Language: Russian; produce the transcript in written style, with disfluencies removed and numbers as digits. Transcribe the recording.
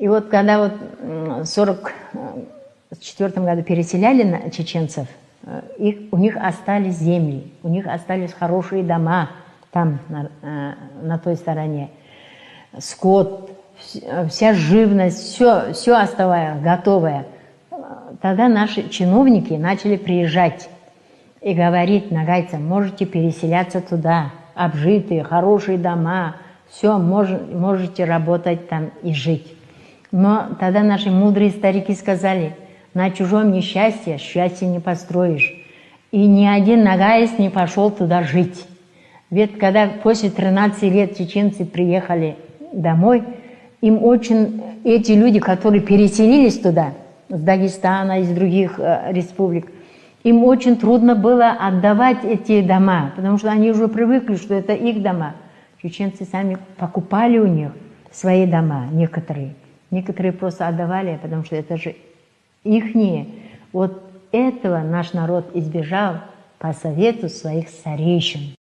И вот когда вот в 1944 году переселяли чеченцев, у них остались земли, у них остались хорошие дома там, на той стороне. Скот, вся живность, все оставалось готовое. Тогда наши чиновники начали приезжать и говорить нагайцам: можете переселяться туда, обжитые, хорошие дома, все, можете работать там и жить. Но тогда наши мудрые старики сказали: на чужом несчастье счастье не построишь. И ни один нагаец не пошел туда жить. Ведь когда после 13 лет чеченцы приехали домой, им очень, эти люди, которые переселились туда, с Дагестана, из других республик, им очень трудно было отдавать эти дома, потому что они уже привыкли, что это их дома. Чеченцы сами покупали у них свои дома, некоторые. Некоторые просто отдавали, потому что это же ихние. Вот этого наш народ избежал по совету своих старейшин.